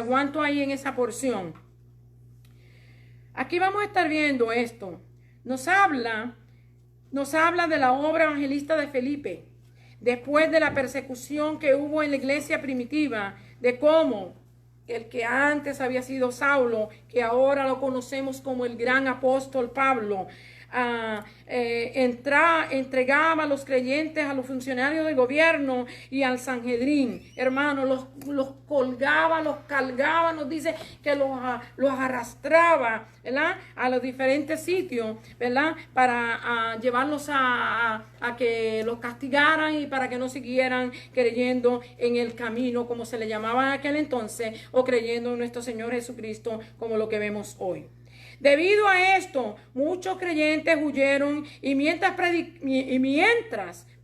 aguanto ahí en esa porción. Aquí vamos a estar viendo esto. Nos habla de la obra evangelista de Felipe, después de la persecución que hubo en la iglesia primitiva, de cómo el que antes había sido Saulo, que ahora lo conocemos como el gran apóstol Pablo, entregaba a los creyentes, a los funcionarios del gobierno y al Sanhedrín, hermano, los colgaba, los cargaba, nos dice que los arrastraba, ¿verdad?, a los diferentes sitios, ¿verdad?, para llevarlos a que los castigaran y para que no siguieran creyendo en el camino, como se le llamaba en aquel entonces, o creyendo en nuestro Señor Jesucristo, como lo que vemos hoy. Debido a esto, muchos creyentes huyeron y mientras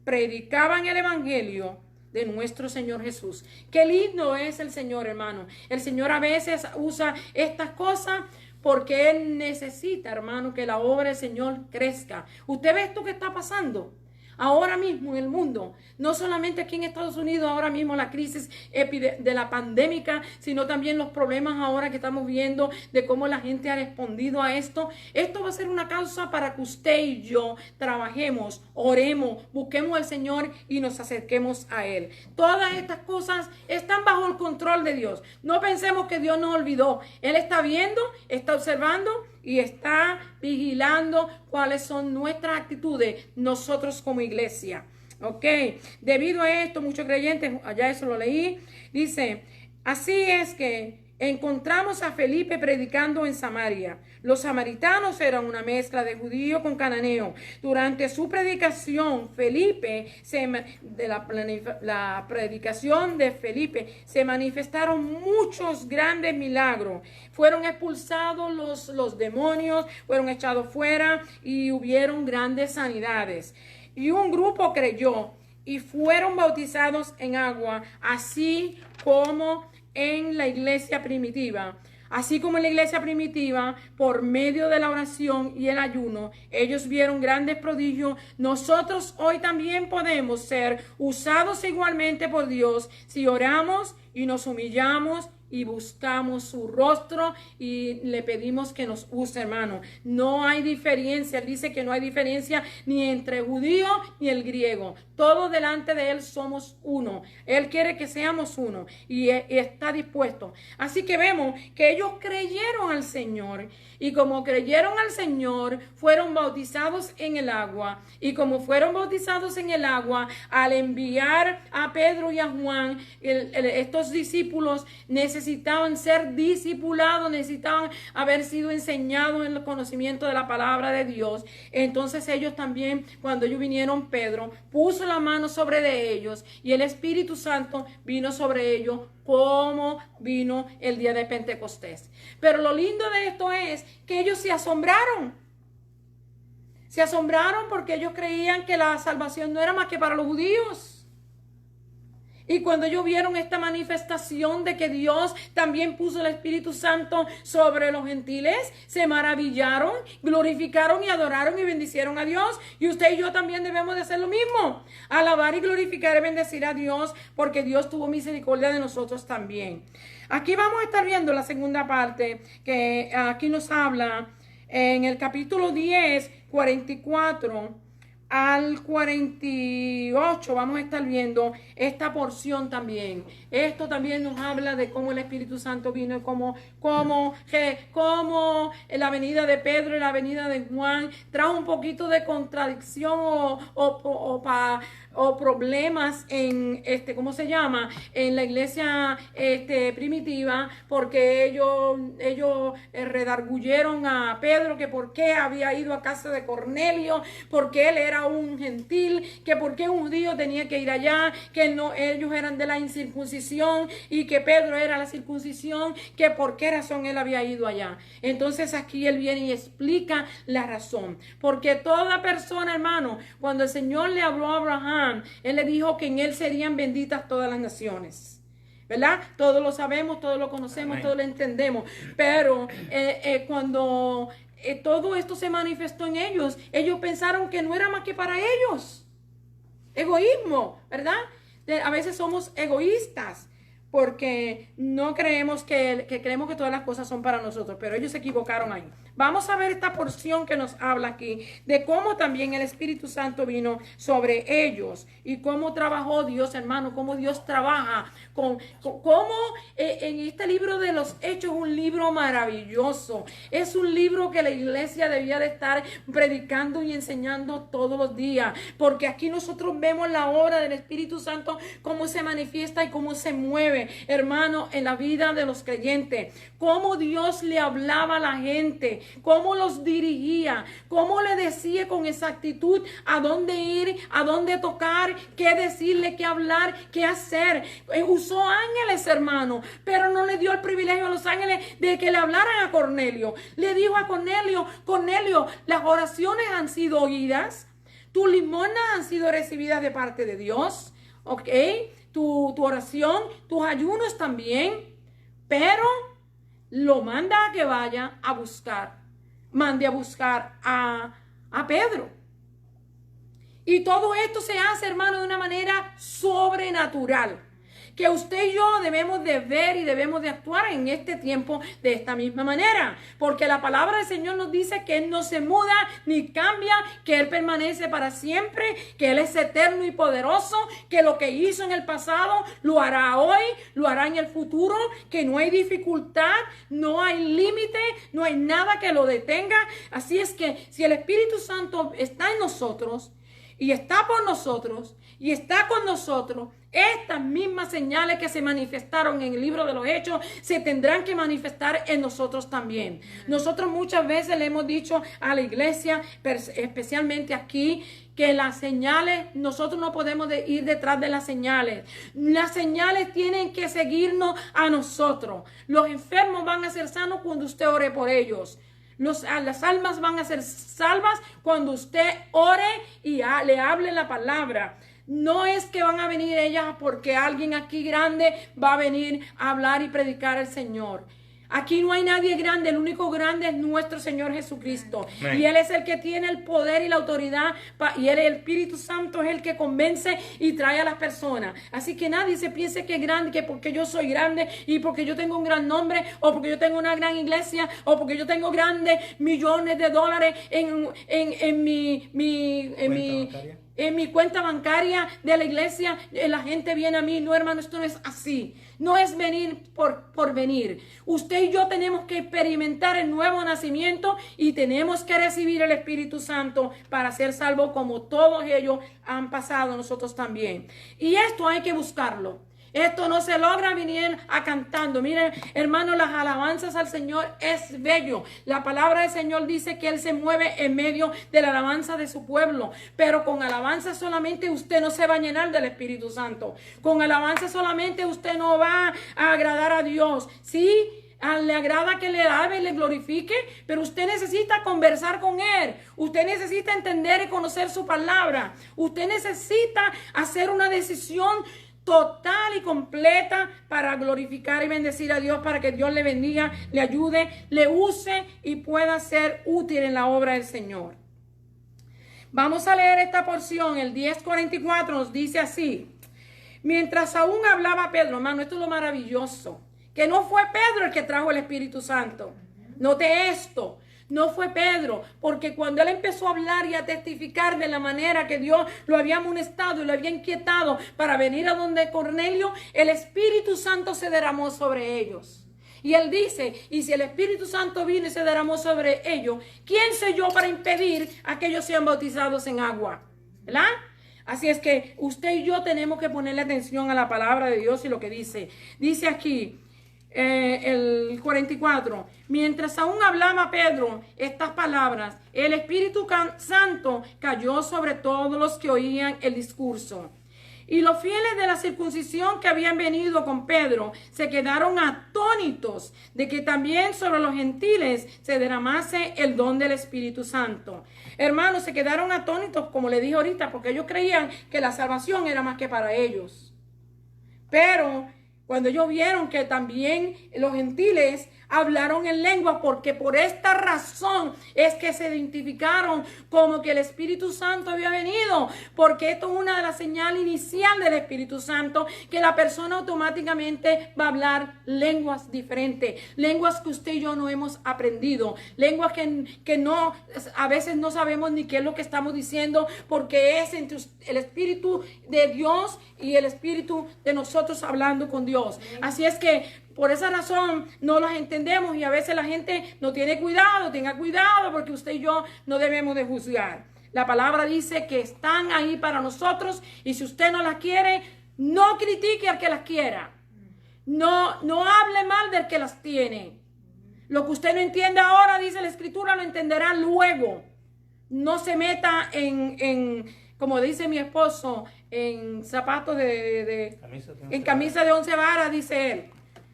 predicaban el evangelio de nuestro Señor Jesús. Qué lindo es el Señor, hermano. El Señor a veces usa estas cosas porque Él necesita, hermano, que la obra del Señor crezca. ¿Usted ve esto que está pasando ahora mismo en el mundo? No solamente aquí en Estados Unidos, ahora mismo la crisis de la pandemia, sino también los problemas ahora que estamos viendo de cómo la gente ha respondido a esto. Esto va a ser una causa para que usted y yo trabajemos, oremos, busquemos al Señor y nos acerquemos a Él. Todas estas cosas están bajo el control de Dios. No pensemos que Dios nos olvidó. Él está viendo, está observando y está vigilando cuáles son nuestras actitudes nosotros como iglesia. Ok, debido a esto, muchos creyentes, allá eso lo leí, dice, así es que encontramos a Felipe predicando en Samaria. Los samaritanos eran una mezcla de judío con cananeo. Durante su predicación, la predicación de Felipe, se manifestaron muchos grandes milagros. Fueron expulsados los demonios, fueron echados fuera y hubieron grandes sanidades. Y un grupo creyó y fueron bautizados en agua, así como en la iglesia primitiva. Así como en la iglesia primitiva, por medio de la oración y el ayuno, ellos vieron grandes prodigios. Nosotros hoy también podemos ser usados igualmente por Dios si oramos y nos humillamos y buscamos su rostro y le pedimos que nos use, hermano. No hay diferencia. Él dice que no hay diferencia ni entre judío ni el griego. Todos delante de Él somos uno. Él quiere que seamos uno y está dispuesto. Así que vemos que ellos creyeron al Señor y como creyeron al Señor, fueron bautizados en el agua. Y como fueron bautizados en el agua, al enviar a Pedro y a Juan, estos discípulos necesitaban ser discipulados, necesitaban haber sido enseñados en el conocimiento de la palabra de Dios. Entonces ellos también, cuando ellos vinieron, Pedro puso la mano sobre de ellos y el Espíritu Santo vino sobre ellos como vino el día de Pentecostés. Pero lo lindo de esto es que ellos se asombraron. Se asombraron porque ellos creían que la salvación no era más que para los judíos. Y cuando ellos vieron esta manifestación de que Dios también puso el Espíritu Santo sobre los gentiles, se maravillaron, glorificaron y adoraron y bendicieron a Dios. Y usted y yo también debemos de hacer lo mismo. Alabar y glorificar y bendecir a Dios porque Dios tuvo misericordia de nosotros también. Aquí vamos a estar viendo la segunda parte que aquí nos habla en el capítulo 10, 44 al 48 vamos a estar viendo esta porción también. Esto también nos habla de cómo el Espíritu Santo vino y cómo la venida de Pedro y la venida de Juan trajo un poquito de contradicción o problemas en ¿cómo se llama? En la iglesia primitiva, porque ellos redarguyeron a Pedro que por qué había ido a casa de Cornelio, porque él era un gentil, que por qué un judío tenía que ir allá, que no, ellos eran de la incircuncisión y que Pedro era la circuncisión, que por qué razón él había ido allá. Entonces aquí él viene y explica la razón, porque toda persona, hermano, cuando el Señor le habló a Abraham, Él le dijo que en él serían benditas todas las naciones, ¿verdad? Todos lo sabemos, todos lo conocemos, Amén. Todos lo entendemos, pero cuando todo esto se manifestó en ellos, ellos pensaron que no era más que para ellos. Egoísmo, ¿verdad? A veces somos egoístas. porque no creemos que creemos que todas las cosas son para nosotros, pero ellos se equivocaron ahí. Vamos a ver esta porción que nos habla aquí de cómo también el Espíritu Santo vino sobre ellos y cómo trabajó Dios, hermano, cómo Dios trabaja, cómo en este libro de los Hechos es un libro maravilloso. Es un libro que la iglesia debía de estar predicando y enseñando todos los días, porque aquí nosotros vemos la obra del Espíritu Santo, cómo se manifiesta y cómo se mueve, hermano, en la vida de los creyentes, cómo Dios le hablaba a la gente, cómo los dirigía, cómo le decía con exactitud a dónde ir, a dónde tocar, qué decirle, qué hablar, qué hacer. Usó ángeles, hermano, pero no le dio el privilegio a los ángeles de que le hablaran a Cornelio. Le dijo a Cornelio: Cornelio, las oraciones han sido oídas, tus limonas han sido recibidas de parte de Dios, ¿ok? Tu oración, tus ayunos también, pero lo manda a que vaya a buscar, mande a buscar a Pedro. Y todo esto se hace, hermano, de una manera sobrenatural, que usted y yo debemos de ver y debemos de actuar en este tiempo de esta misma manera, porque la palabra del Señor nos dice que Él no se muda ni cambia, que Él permanece para siempre, que Él es eterno y poderoso, que lo que hizo en el pasado lo hará hoy, lo hará en el futuro, que no hay dificultad, no hay límite, no hay nada que lo detenga. Así es que si el Espíritu Santo está en nosotros y está por nosotros y está con nosotros, estas mismas señales que se manifestaron en el libro de los Hechos se tendrán que manifestar en nosotros también. Nosotros muchas veces le hemos dicho a la iglesia, especialmente aquí, que las señales, nosotros no podemos ir detrás de las señales. Las señales tienen que seguirnos a nosotros. Los enfermos van a ser sanos cuando usted ore por ellos. Las almas van a ser salvas cuando usted ore y le hable la palabra. No es que van a venir ellas porque alguien aquí grande va a venir a hablar y predicar al Señor. Aquí no hay nadie grande, el único grande es nuestro Señor Jesucristo. Amén. Y Él es el que tiene el poder y la autoridad, y el Espíritu Santo es el que convence y trae a las personas. Así que nadie se piense que es grande, que porque yo soy grande y porque yo tengo un gran nombre, o porque yo tengo una gran iglesia, o porque yo tengo grandes millones de dólares en mi cuenta bancaria de la iglesia, la gente viene a mí. No, hermano, esto no es así. No es venir por venir. Usted y yo tenemos que experimentar el nuevo nacimiento y tenemos que recibir el Espíritu Santo para ser salvos, como todos ellos han pasado, nosotros también. Y esto hay que buscarlo. Esto no se logra viniendo a cantando. Miren, hermano, las alabanzas al Señor es bello. La palabra del Señor dice que Él se mueve en medio de la alabanza de su pueblo. Pero con alabanza solamente usted no se va a llenar del Espíritu Santo. Con alabanza solamente usted no va a agradar a Dios. Sí, le agrada que le alabe y le glorifique, pero usted necesita conversar con Él. Usted necesita entender y conocer su palabra. Usted necesita hacer una decisión total y completa para glorificar y bendecir a Dios, para que Dios le bendiga, le ayude, le use y pueda ser útil en la obra del Señor. Vamos a leer esta porción. El 10:44 nos dice así: mientras aún hablaba Pedro, hermano, esto es lo maravilloso, que no fue Pedro el que trajo el Espíritu Santo. Note esto. No fue Pedro, porque cuando él empezó a hablar y a testificar de la manera que Dios lo había amonestado y lo había inquietado para venir a donde Cornelio, el Espíritu Santo se derramó sobre ellos. Y él dice: y si el Espíritu Santo vino y se derramó sobre ellos, ¿quién soy yo para impedir a que ellos sean bautizados en agua? ¿Verdad? Así es que usted y yo tenemos que ponerle atención a la palabra de Dios y lo que dice. Dice aquí, el 44, mientras aún hablaba Pedro estas palabras, el Espíritu Santo cayó sobre todos los que oían el discurso. Y los fieles de la circuncisión que habían venido con Pedro se quedaron atónitos de que también sobre los gentiles se derramase el don del Espíritu Santo. Hermanos, se quedaron atónitos, como le dije ahorita, porque ellos creían que la salvación era más que para ellos. Pero Cuando ellos vieron que también los gentiles hablaron en lengua, porque por esta razón es que se identificaron como que el Espíritu Santo había venido, porque esto es una de las señales inicial del Espíritu Santo, que la persona automáticamente va a hablar lenguas diferentes, lenguas que usted y yo no hemos aprendido, lenguas que no, a veces no sabemos ni qué es lo que estamos diciendo, porque es entre el Espíritu de Dios y el Espíritu de nosotros hablando con Dios. Así es que por esa razón no las entendemos y a veces la gente no tiene cuidado. Tenga cuidado, porque usted y yo no debemos de juzgar. La palabra dice que están ahí para nosotros, y si usted no las quiere, no critique al que las quiera. No hable mal del que las tiene. Lo que usted no entiende ahora, dice la Escritura, lo entenderá luego. No se meta como dice mi esposo, en zapatos en camisa de 11 varas, dice él.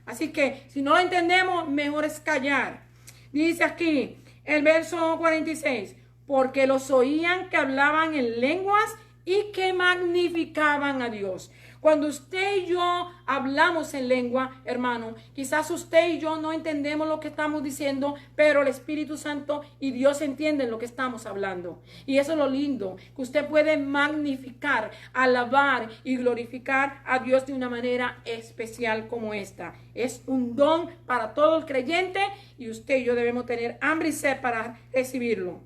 Así que si no lo entendemos, mejor es callar. Dice aquí el verso 46, porque los oían que hablaban en lenguas y que magnificaban a Dios. Cuando usted y yo hablamos en lengua, hermano, quizás usted y yo no entendemos lo que estamos diciendo, pero el Espíritu Santo y Dios entienden lo que estamos hablando. Y eso es lo lindo, que usted puede magnificar, alabar y glorificar a Dios de una manera especial como esta. Es un don para todo el creyente, y usted y yo debemos tener hambre y sed para recibirlo.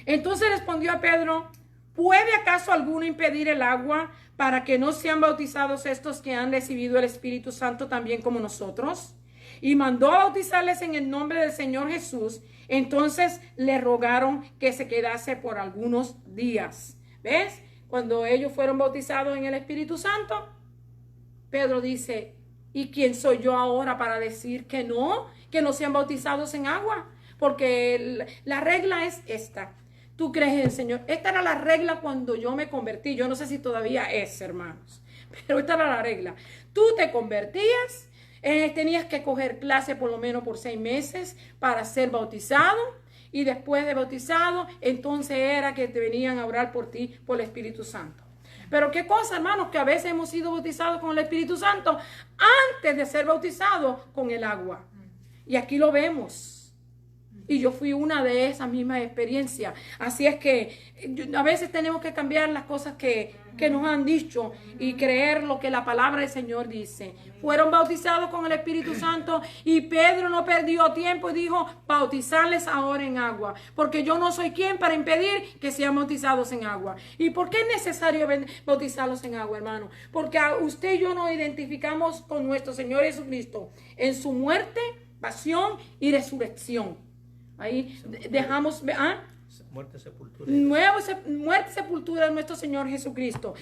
Entonces respondió a Pedro: ¿puede acaso alguno impedir el agua para que no sean bautizados estos que han recibido el Espíritu Santo también como nosotros? Y mandó a bautizarles en el nombre del Señor Jesús. Entonces le rogaron que se quedase por algunos días. ¿Ves? Cuando ellos fueron bautizados en el Espíritu Santo, Pedro dice: ¿y quién soy yo ahora para decir que no sean bautizados en agua? Porque la regla es esta. Tú crees en el Señor. Esta era la regla cuando yo me convertí. Yo no sé si todavía es, hermanos, pero esta era la regla. Tú te convertías, tenías que coger clase por lo menos por 6 meses para ser bautizado. Y después de bautizado, entonces era que te venían a orar por ti, por el Espíritu Santo. Pero qué cosa, hermanos, que a veces hemos sido bautizados con el Espíritu Santo antes de ser bautizados con el agua. Y aquí lo vemos. Y yo fui una de esas mismas experiencias. Así es que a veces tenemos que cambiar las cosas que nos han dicho y creer lo que la palabra del Señor dice. Fueron bautizados con el Espíritu Santo, y Pedro no perdió tiempo y dijo: bautizarles ahora en agua, porque yo no soy quien para impedir que sean bautizados en agua. ¿Y por qué es necesario bautizarlos en agua, hermano? Porque usted y yo nos identificamos con nuestro Señor Jesucristo en su muerte, pasión y resurrección. Ahí dejamos muerte, sepultura muerte, sepultura de nuestro Señor Jesucristo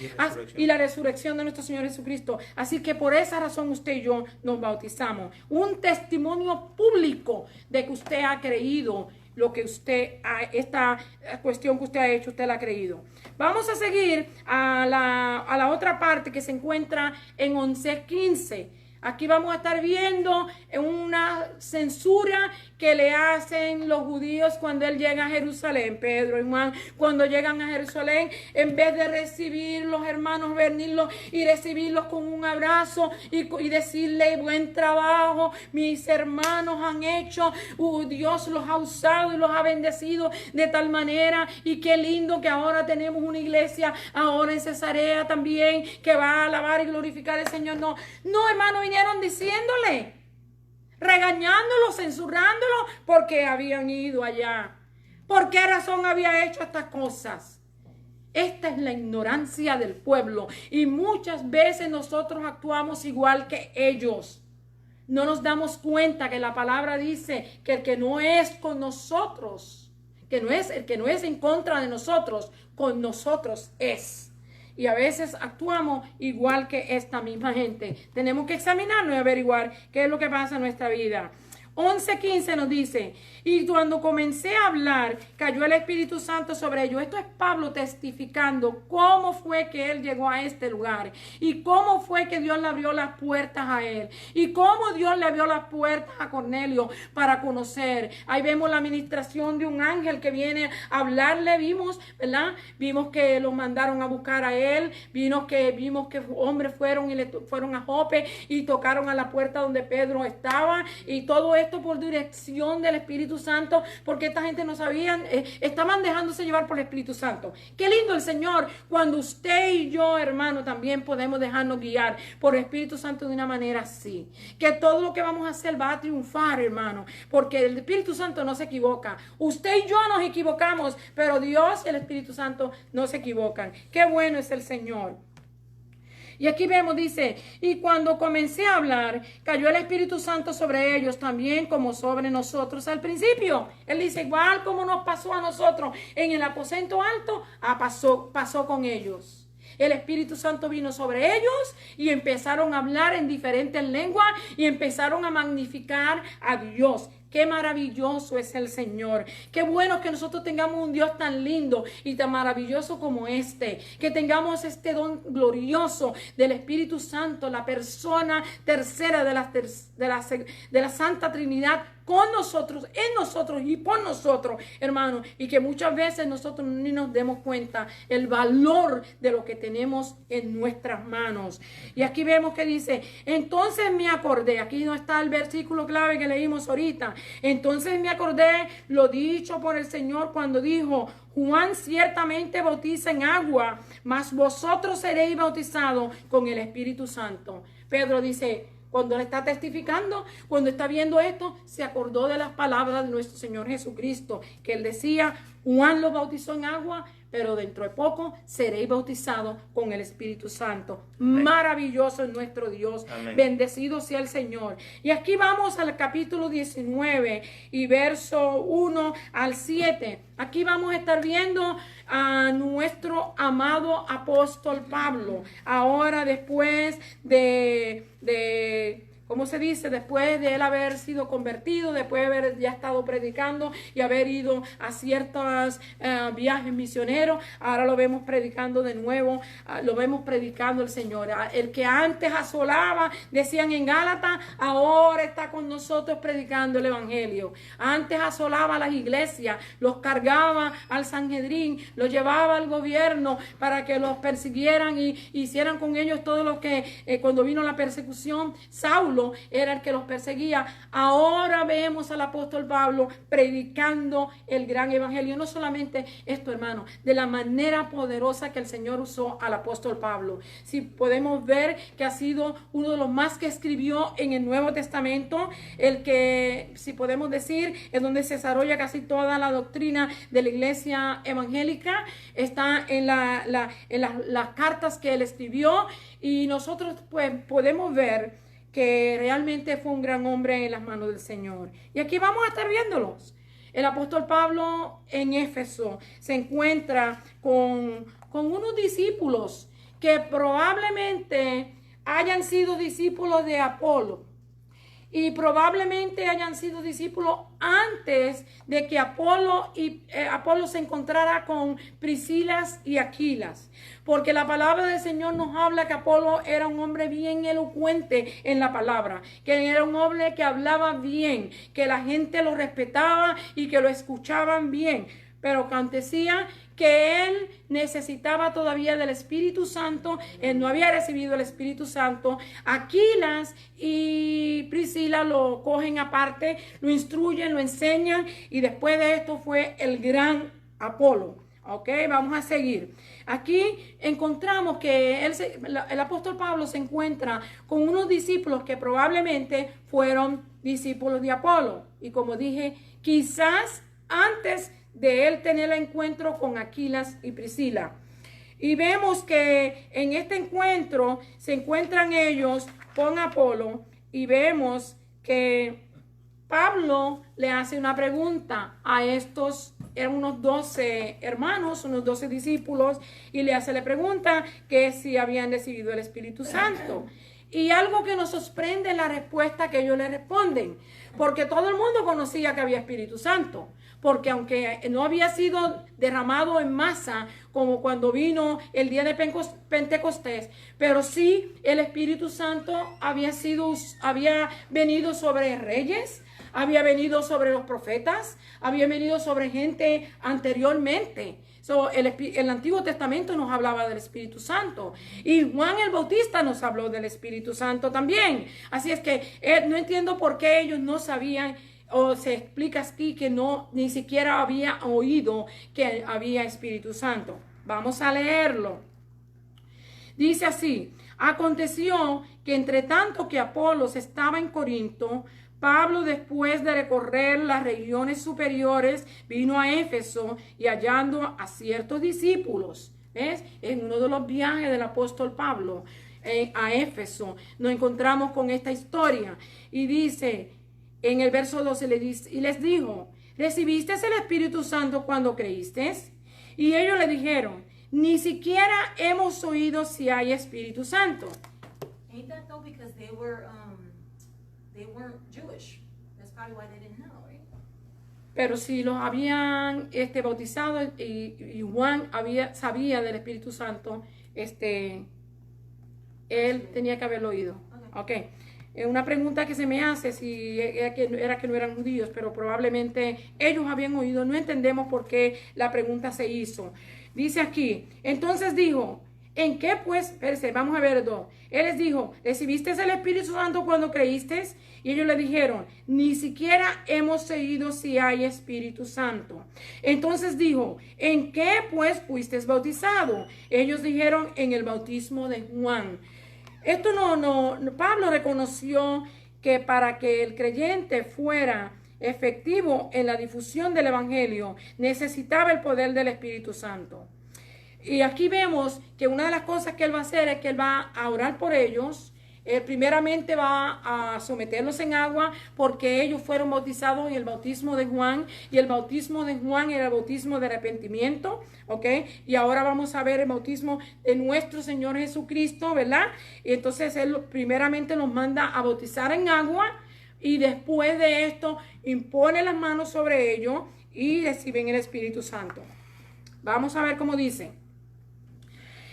y la resurrección de nuestro Señor Jesucristo. Así que por esa razón usted y yo nos bautizamos. Un testimonio público de que usted ha creído lo que esta cuestión que usted ha hecho, usted la ha creído. Vamos a seguir a la otra parte que se encuentra en 11:15. Aquí vamos a estar viendo una censura que le hacen los judíos cuando él llega a Jerusalén. Pedro y Juan, cuando llegan a Jerusalén, en vez de recibir los hermanos, venirlos y recibirlos con un abrazo y decirle: buen trabajo, mis hermanos han hecho, Dios los ha usado y los ha bendecido de tal manera, y qué lindo que ahora tenemos una iglesia ahora en Cesarea también que va a alabar y glorificar al Señor. No, hermano, vinieron diciéndole, regañándolo, censurándolo, porque habían ido allá. ¿Por qué razón había hecho estas cosas? Esta es la ignorancia del pueblo, y muchas veces nosotros actuamos igual que ellos. No nos damos cuenta que la palabra dice que el que no es con nosotros, el que no es en contra de nosotros, con nosotros es. Y a veces actuamos igual que esta misma gente. Tenemos que examinarnos y averiguar qué es lo que pasa en nuestra vida. 11:15 nos dice, y cuando comencé a hablar, cayó el Espíritu Santo sobre ellos. Esto es Pablo testificando cómo fue que él llegó a este lugar y cómo fue que Dios le abrió las puertas a él y cómo Dios le abrió las puertas a Cornelio para conocer. Ahí vemos la administración de un ángel que viene a hablarle, vimos, ¿verdad? Vimos que lo mandaron a buscar a él, vimos que hombres fueron a Jope y tocaron a la puerta donde Pedro estaba, y todo esto por dirección del Espíritu Santo, porque esta gente no sabían, estaban dejándose llevar por el Espíritu Santo. Qué lindo el Señor cuando usted y yo, hermano, también podemos dejarnos guiar por el Espíritu Santo de una manera así, que todo lo que vamos a hacer va a triunfar, hermano, porque el Espíritu Santo no se equivoca. Usted y yo nos equivocamos, pero Dios y el Espíritu Santo no se equivocan. Qué bueno es el Señor. Y aquí vemos, dice, y cuando comencé a hablar, cayó el Espíritu Santo sobre ellos también como sobre nosotros al principio. Él dice, igual como nos pasó a nosotros en el aposento alto, pasó con ellos. El Espíritu Santo vino sobre ellos y empezaron a hablar en diferentes lenguas y empezaron a magnificar a Dios. Qué maravilloso es el Señor. Qué bueno que nosotros tengamos un Dios tan lindo y tan maravilloso como este. Que tengamos este don glorioso del Espíritu Santo, la persona tercera de la Santa Trinidad, con nosotros, en nosotros y por nosotros, hermano, y que muchas veces nosotros ni nos demos cuenta el valor de lo que tenemos en nuestras manos. Y aquí vemos que dice, entonces me acordé, aquí no está el versículo clave que leímos ahorita, entonces me acordé lo dicho por el Señor cuando dijo, Juan ciertamente bautiza en agua, mas vosotros seréis bautizados con el Espíritu Santo. Pedro dice, cuando él está testificando, cuando está viendo esto, se acordó de las palabras de nuestro Señor Jesucristo, que él decía, Juan lo bautizó en agua, pero dentro de poco seréis bautizados con el Espíritu Santo. Amén. Maravilloso es nuestro Dios. Amén. Bendecido sea el Señor. Y aquí vamos al capítulo 19 y verso 1 al 7. Aquí vamos a estar viendo a nuestro amado apóstol Pablo. Ahora después ¿cómo se dice? Después de él haber sido convertido, después de haber ya estado predicando y haber ido a ciertos viajes misioneros, ahora lo vemos predicando de nuevo, lo vemos predicando el Señor. El que antes asolaba, decían en Gálatas, ahora está con nosotros predicando el Evangelio. Antes asolaba a las iglesias, los cargaba al Sanhedrín, los llevaba al gobierno para que los persiguieran y hicieran con ellos todo lo que cuando vino la persecución, Saulo era el que los perseguía. Ahora vemos al apóstol Pablo predicando el gran evangelio. No solamente esto, hermano, de la manera poderosa que el Señor usó al apóstol Pablo. Si podemos ver que ha sido uno de los más que escribió en el Nuevo Testamento, el que, si podemos decir, es donde se desarrolla casi toda la doctrina de la iglesia evangélica, está en las cartas que él escribió, y nosotros pues podemos ver que realmente fue un gran hombre en las manos del Señor. Y aquí vamos a estar viéndolos. El apóstol Pablo en Éfeso se encuentra con unos discípulos que probablemente hayan sido discípulos de Apolo. Y probablemente hayan sido discípulos antes de que Apolo se encontrara con Priscilas y Aquilas. Porque la palabra del Señor nos habla que Apolo era un hombre bien elocuente en la palabra. Que era un hombre que hablaba bien, que la gente lo respetaba y que lo escuchaban bien. Pero acontecía que él necesitaba todavía del Espíritu Santo. Él no había recibido el Espíritu Santo. Aquilas y Priscila lo cogen aparte, lo instruyen, lo enseñan, y después de esto fue el gran Apolo. Ok, vamos a seguir. Aquí encontramos que el apóstol Pablo se encuentra con unos discípulos que probablemente fueron discípulos de Apolo. Y como dije, quizás antes de él tener el encuentro con Aquilas y Priscila. Y vemos que en este encuentro se encuentran ellos con Apolo, y vemos que Pablo le hace una pregunta a estos, eran unos 12 hermanos, unos 12 discípulos, y le hace la pregunta que si habían recibido el Espíritu Santo. Y algo que nos sorprende es la respuesta que ellos le responden, porque todo el mundo conocía que había Espíritu Santo, porque aunque no había sido derramado en masa como cuando vino el día de Pentecostés, pero sí el Espíritu Santo había venido sobre reyes, había venido sobre los profetas, había venido sobre gente anteriormente. El Antiguo Testamento nos hablaba del Espíritu Santo, y Juan el Bautista nos habló del Espíritu Santo también. Así es que no entiendo por qué ellos no sabían, o se explica aquí que ni siquiera había oído que había Espíritu Santo. Vamos a leerlo. Dice así: aconteció que entre tanto que Apolos estaba en Corinto, Pablo, después de recorrer las regiones superiores, vino a Éfeso, y hallando a ciertos discípulos, ¿ves? En uno de los viajes del apóstol Pablo a Éfeso, nos encontramos con esta historia. Y dice en el verso 12, y les dijo: ¿recibiste el Espíritu Santo cuando creíste? Y ellos le dijeron: ni siquiera hemos oído si hay Espíritu Santo. Ain't that though, because they weren't Jewish. That's probably why they didn't know, right? Pero si los habían bautizado y Juan sabía del Espíritu Santo, él tenía que haberlo oído. Okay. Una pregunta que se me hace si era que no eran judíos, pero probablemente ellos habían oído. No entendemos por qué la pregunta se hizo. Dice aquí: entonces dijo, ¿en qué pues? Espérese, vamos a ver dos. Él les dijo: ¿recibiste el Espíritu Santo cuando creíste? Y ellos le dijeron: ni siquiera hemos oído si hay Espíritu Santo. Entonces dijo: ¿en qué pues fuiste bautizado? Ellos dijeron: en el bautismo de Juan. Esto Pablo reconoció que para que el creyente fuera efectivo en la difusión del Evangelio, necesitaba el poder del Espíritu Santo. Y aquí vemos que una de las cosas que él va a hacer es que él va a orar por ellos. Primeramente va a someterlos en agua, porque ellos fueron bautizados en el bautismo de Juan, y el bautismo de Juan era el bautismo de arrepentimiento, ¿ok? Y ahora vamos a ver el bautismo de nuestro Señor Jesucristo, ¿verdad? Y entonces él primeramente nos manda a bautizar en agua, y después de esto impone las manos sobre ellos y reciben el Espíritu Santo. Vamos a ver cómo dice.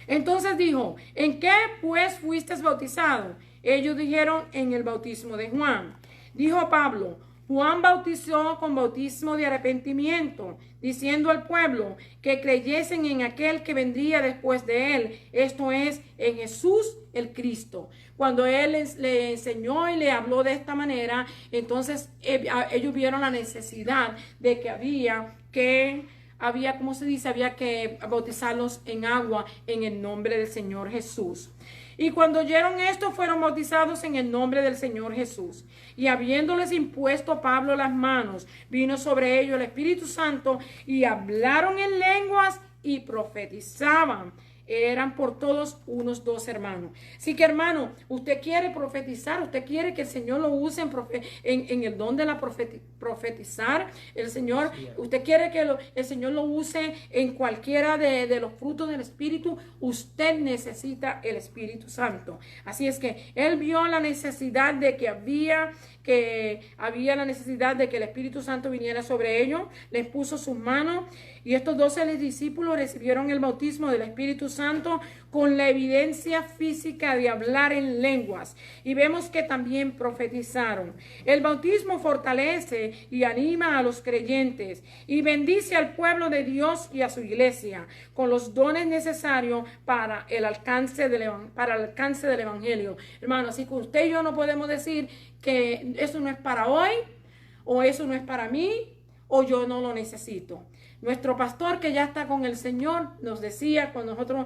Entonces dijo: ¿en qué pues fuiste bautizado? Ellos dijeron: en el bautismo de Juan. Dijo Pablo: Juan bautizó con bautismo de arrepentimiento, diciendo al pueblo que creyesen en aquel que vendría después de él, esto es, en Jesús el Cristo. Cuando él le enseñó y le habló de esta manera, entonces ellos vieron la necesidad de que había que bautizarlos en agua en el nombre del Señor Jesús. Y cuando oyeron esto, fueron bautizados en el nombre del Señor Jesús. Y habiéndoles impuesto Pablo las manos, vino sobre ellos el Espíritu Santo, y hablaron en lenguas y profetizaban. Eran por todos unos 12 hermanos. Así que, hermano, usted quiere profetizar, usted quiere que el Señor lo use en el don de la profetizar. Usted quiere que el Señor lo use en cualquiera de los frutos del Espíritu. Usted necesita el Espíritu Santo. Así es que él vio la necesidad de que había la necesidad de que el Espíritu Santo viniera sobre ellos. Les puso sus manos, y estos 12 discípulos recibieron el bautismo del Espíritu Santo con la evidencia física de hablar en lenguas. Y vemos que también profetizaron. El bautismo fortalece y anima a los creyentes y bendice al pueblo de Dios y a su iglesia con los dones necesarios para el alcance del Evangelio. Hermano, así que usted y yo no podemos decir que eso no es para hoy, o eso no es para mí, o yo no lo necesito. Nuestro pastor, que ya está con el Señor, nos decía cuando nosotros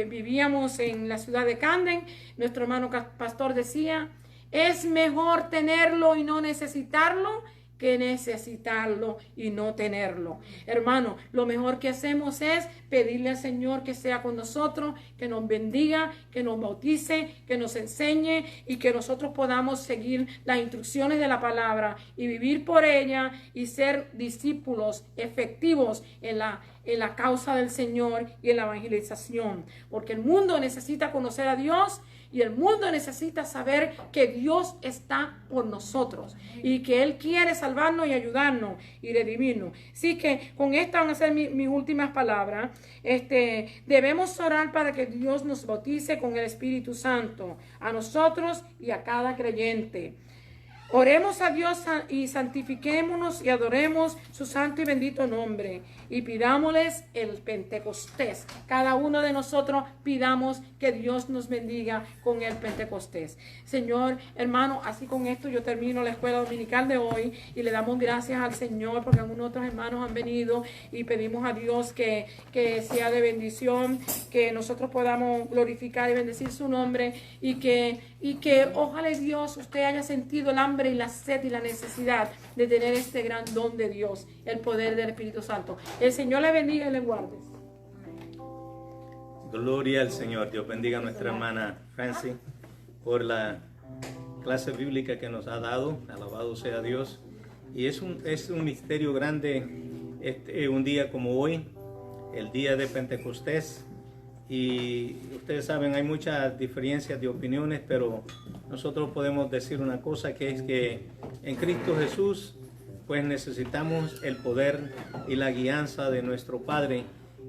vivíamos en la ciudad de Camden, nuestro hermano pastor decía: es mejor tenerlo y no necesitarlo que necesitarlo y no tenerlo. Hermano, lo mejor que hacemos es pedirle al Señor que sea con nosotros, que nos bendiga, que nos bautice, que nos enseñe, y que nosotros podamos seguir las instrucciones de la palabra y vivir por ella y ser discípulos efectivos en la causa del Señor y en la evangelización, porque el mundo necesita conocer a Dios, Y el mundo necesita saber que Dios está por nosotros y que Él quiere salvarnos y ayudarnos y redimirnos. Así que con esta van a ser mis últimas palabras. Debemos orar para que Dios nos bautice con el Espíritu Santo, a nosotros y a cada creyente. Oremos a Dios y santifiquémonos y adoremos su santo y bendito nombre. Y pidámosles el Pentecostés. Cada uno de nosotros pidamos que Dios nos bendiga con el Pentecostés. Señor, hermano, así con esto yo termino la escuela dominical de hoy y le damos gracias al Señor porque algunos otros hermanos han venido y pedimos a Dios que sea de bendición, que nosotros podamos glorificar y bendecir su nombre y que ojalá Dios usted haya sentido el hambre y la sed y la necesidad de tener este gran don de Dios, el poder del Espíritu Santo. El Señor le bendiga y le guarde. Gloria al Señor. Dios bendiga a nuestra hermana Francis por la clase bíblica que nos ha dado. Alabado sea Dios. Y es un misterio grande un día como hoy, el día de Pentecostés. Y ustedes saben, hay muchas diferencias de opiniones, pero nosotros podemos decir una cosa, que es que en Cristo Jesús pues necesitamos el poder y la guianza de nuestro Padre,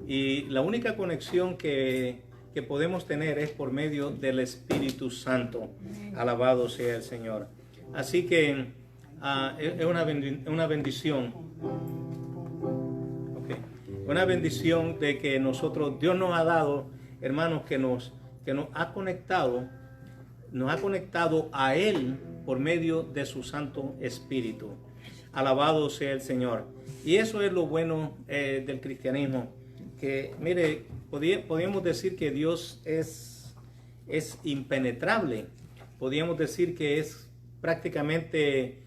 y la única conexión que podemos tener es por medio del Espíritu Santo. Alabado sea el Señor. Así que es una bendición. Una bendición de que Dios nos ha dado, hermanos, que nos ha conectado a Él por medio de su Santo Espíritu. Alabado sea el Señor. Y eso es lo bueno del cristianismo, que mire, podríamos decir que Dios es impenetrable. Podríamos decir que es prácticamente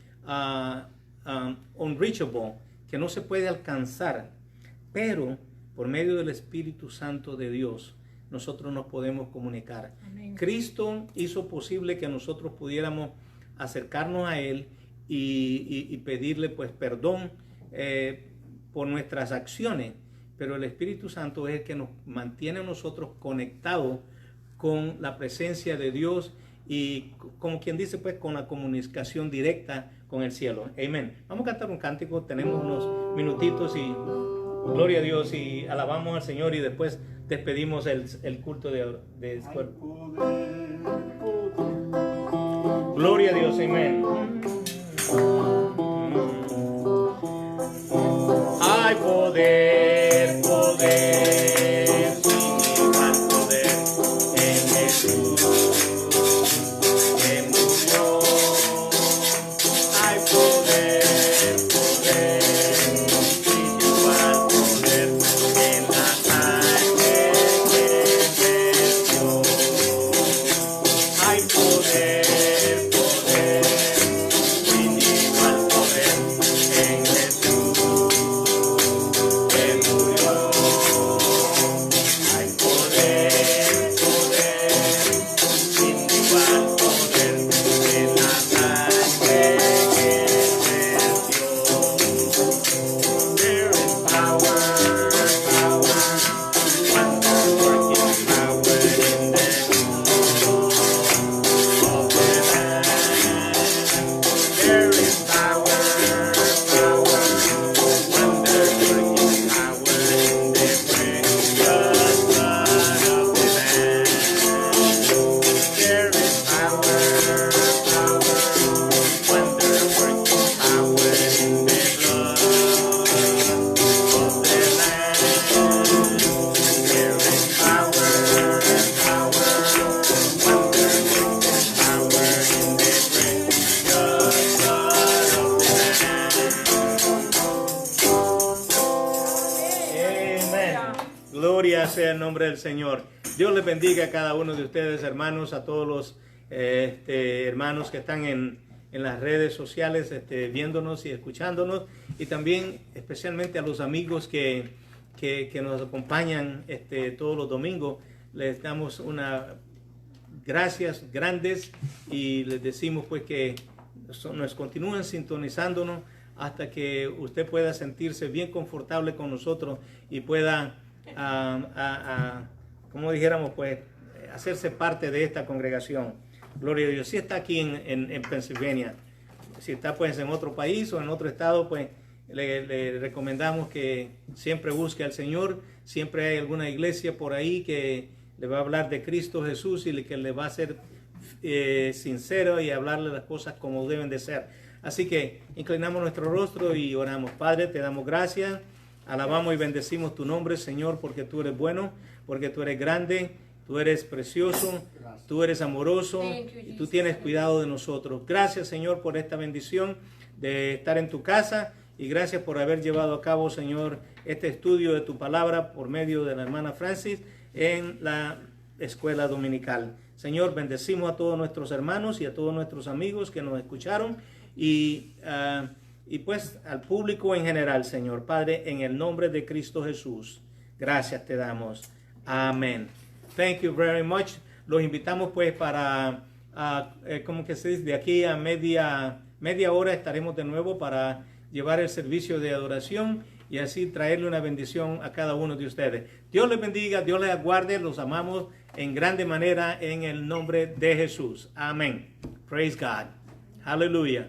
unreachable, que no se puede alcanzar. Pero por medio del Espíritu Santo de Dios, nosotros nos podemos comunicar. Amén. Cristo hizo posible que nosotros pudiéramos acercarnos a Él y pedirle pues perdón por nuestras acciones. Pero el Espíritu Santo es el que nos mantiene a nosotros conectados con la presencia de Dios y, como quien dice, pues con la comunicación directa con el cielo. Amén. Vamos a cantar un cántico, tenemos unos minutitos y gloria a Dios y alabamos al Señor y después despedimos el culto de escuela. Gloria a Dios, amén. Hay poder, poder, sin igual poder en Jesús que murió. Hay poder, poder, sin igual poder en la sangre que vertió. Hay poder, poder, sin igual poder en Jesús que murió. Hay poder, poder, sin igual poder en la sangre que vertió. There is power, power, wonder-working power in the blood of the Lamb. There is power, power, wonder-working power in the precious blood of the Lamb. There is power, power, wonder-working power in the blood of the Lamb. There is power, power, wonder-working power in the precious blood of the Lamb. Amén. Gloria sea el nombre del Señor. Dios les bendiga a cada uno de ustedes, hermanos, a todos los hermanos que están en las redes sociales viéndonos y escuchándonos, y también especialmente a los amigos que nos acompañan todos los domingos. Les damos una gracias grandes y les decimos pues que nos continúen sintonizándonos hasta que usted pueda sentirse bien confortable con nosotros y pueda, como dijéramos, pues hacerse parte de esta congregación. Gloria a Dios. Si está aquí en Pennsylvania, si está pues en otro país o en otro estado, pues le recomendamos que siempre busque al Señor. Siempre hay alguna iglesia por ahí que le va a hablar de Cristo Jesús y que le va a ser sincero y hablarle las cosas como deben de ser. Así que inclinamos nuestro rostro y oramos. Padre, te damos gracias, alabamos y bendecimos tu nombre, Señor, porque tú eres bueno, porque tú eres grande, tú eres precioso, tú eres amoroso y tú tienes cuidado de nosotros. Gracias, Señor, por esta bendición de estar en tu casa y gracias por haber llevado a cabo, Señor, este estudio de tu palabra por medio de la hermana Francis en la escuela dominical. Señor, bendecimos a todos nuestros hermanos y a todos nuestros amigos que nos escucharon y pues al público en general, Señor. Padre, en el nombre de Cristo Jesús, gracias te damos. Amén. Thank you very much. Los invitamos pues para, como que se dice, de aquí a media hora estaremos de nuevo para llevar el servicio de adoración y así traerle una bendición a cada uno de ustedes. Dios les bendiga, Dios les aguarde, los amamos en grande manera en el nombre de Jesús. Amén. Praise God. Hallelujah.